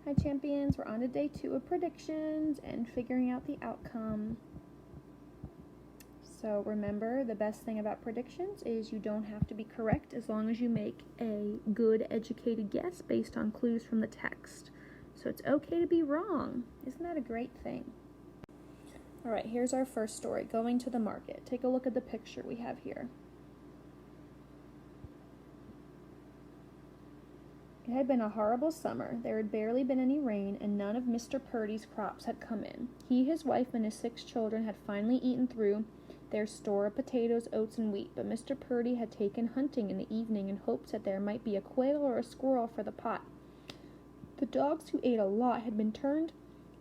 Hi champions, we're on to day 2 of predictions and figuring out the outcome. So remember, the best thing about predictions is you don't have to be correct as long as you make a good educated guess based on clues from the text. So it's okay to be wrong. Isn't that a great thing? Alright, here's our first story, going to the market. Take a look at the picture we have here. It had been a horrible summer. There had barely been any rain, and none of Mr. Purdy's crops had come in. He, his wife, and his 6 children had finally eaten through their store of potatoes, oats, and wheat, but Mr. Purdy had taken hunting in the evening in hopes that there might be a quail or a squirrel for the pot. The dogs, who ate a lot, had been turned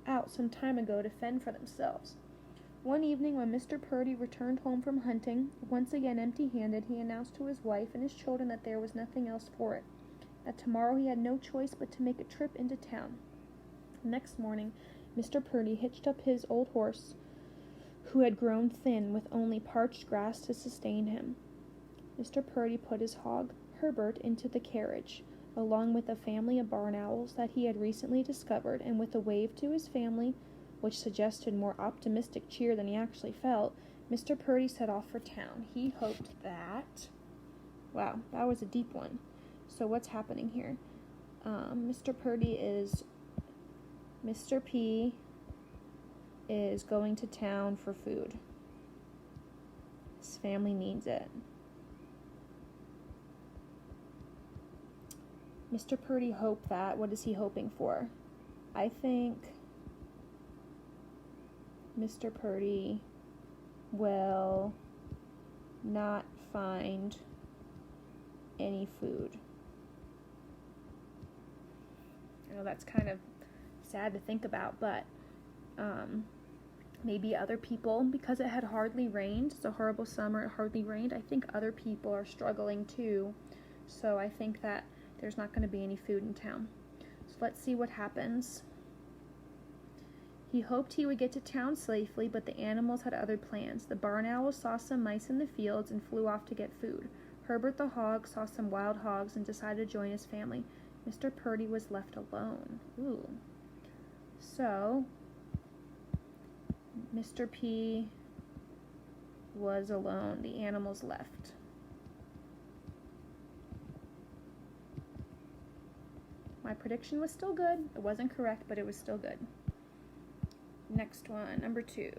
out some time ago to fend for themselves. One evening, when Mr. Purdy returned home from hunting, once again empty-handed, he announced to his wife and his children that there was nothing else for it, that tomorrow he had no choice but to make a trip into town. Next morning, Mr. Purdy hitched up his old horse, who had grown thin with only parched grass to sustain him. Mr. Purdy put his hog, Herbert, into the carriage, along with a family of barn owls that he had recently discovered, and with a wave to his family, which suggested more optimistic cheer than he actually felt, Mr. Purdy set off for town. He hoped that... Wow, that was a deep one. So what's happening here? Mr. P is going to town for food. His family needs it. Mr. Purdy hoped that. What is he hoping for? I think Mr. Purdy will not find any food. I know that's kind of sad to think about, but maybe other people, because it had hardly rained, it's a horrible summer, it hardly rained, I think other people are struggling too, so I think that there's not going to be any food in town. So let's see what happens. He hoped he would get to town safely, but the animals had other plans. The barn owl saw some mice in the fields and flew off to get food. Herbert the hog saw some wild hogs and decided to join his family. Mr. Purdy was left alone. Ooh. So, Mr. P was alone. The animals left. My prediction was still good. It wasn't correct, but it was still good. Next one, number 2.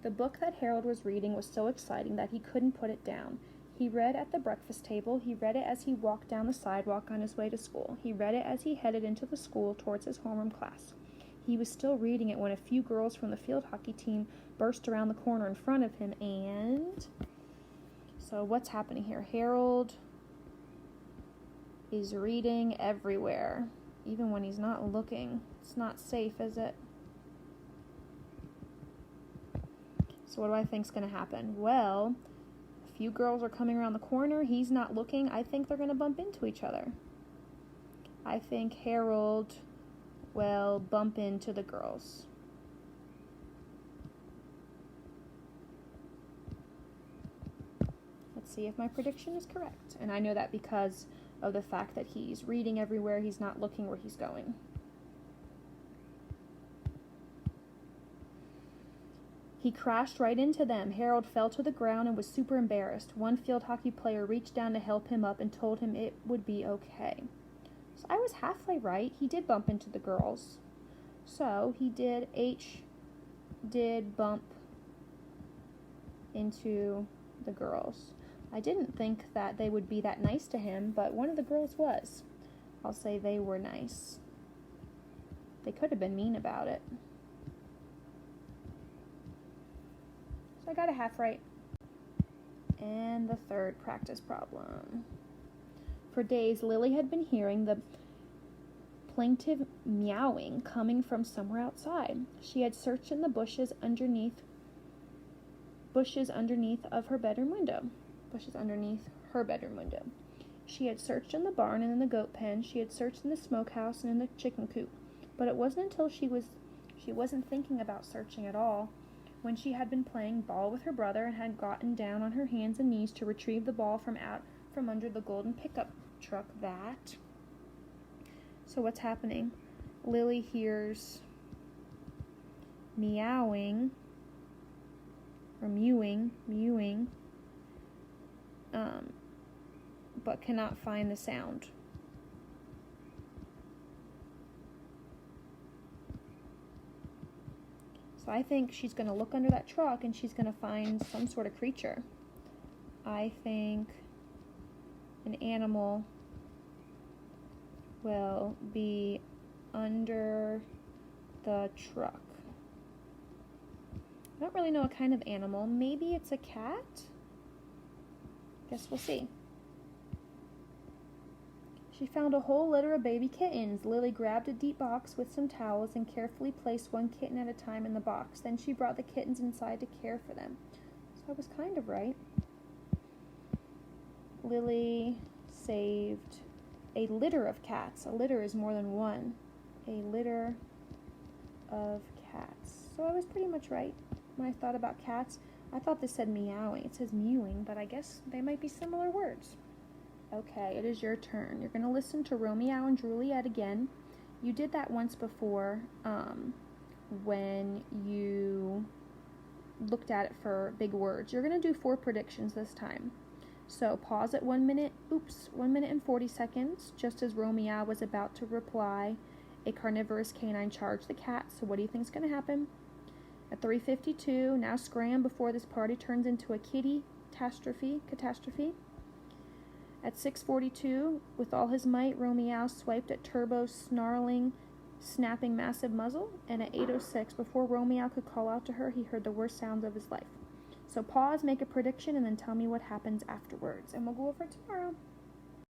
The book that Harold was reading was so exciting that he couldn't put it down. He read at the breakfast table. He read it as he walked down the sidewalk on his way to school. He read it as he headed into the school towards his homeroom class. He was still reading it when a few girls from the field hockey team burst around the corner in front of him, and... So what's happening here? Harold is reading everywhere, even when he's not looking. It's not safe, is it? So what do I think is going to happen? Well, a few girls are coming around the corner. He's not looking. I think they're going to bump into each other. I think Harold will bump into the girls. Let's see if my prediction is correct. And I know that because of the fact that he's reading everywhere. He's not looking where he's going. He crashed right into them. Harold fell to the ground and was super embarrassed. One field hockey player reached down to help him up and told him it would be okay. So I was halfway right. He did bump into the girls. So H did bump into the girls. I didn't think that they would be that nice to him, but one of the girls was. I'll say they were nice. They could have been mean about it. I got a half right. And the third practice problem. For days, Lily had been hearing the plaintive meowing coming from somewhere outside. She had searched in the bushes underneath of her bedroom window. Bushes underneath her bedroom window. She had searched in the barn and in the goat pen. She had searched in the smokehouse and in the chicken coop. But it wasn't until she wasn't thinking about searching at all, when she had been playing ball with her brother and had gotten down on her hands and knees to retrieve the ball from under the golden pickup truck, that... So what's happening? Lily hears meowing, or mewing, but cannot find the sound. So I think she's going to look under that truck and she's going to find some sort of creature. I think an animal will be under the truck. I don't really know what kind of animal. Maybe it's a cat? Guess we'll see. She found a whole litter of baby kittens. Lily grabbed a deep box with some towels and carefully placed one kitten at a time in the box. Then she brought the kittens inside to care for them. So I was kind of right. Lily saved a litter of cats. A litter is more than one. A litter of cats. So I was pretty much right when I thought about cats. I thought this said meowing. It says mewing, but I guess they might be similar words. Okay, it is your turn. You're going to listen to Romeo and Juliet again. You did that once before when you looked at it for big words. You're going to do 4 predictions this time. So pause at 1 minute, 1 minute and 40 seconds, just as Romeo was about to reply, a carnivorous canine charged the cat. So what do you think is going to happen? At 3:52, now scram before this party turns into a kitty catastrophe. At 6:42, with all his might, Romeo swiped at Turbo's snarling, snapping massive muzzle, and at 8:06, before Romeo could call out to her, he heard the worst sounds of his life. So pause, make a prediction, and then tell me what happens afterwards, and we'll go over it tomorrow.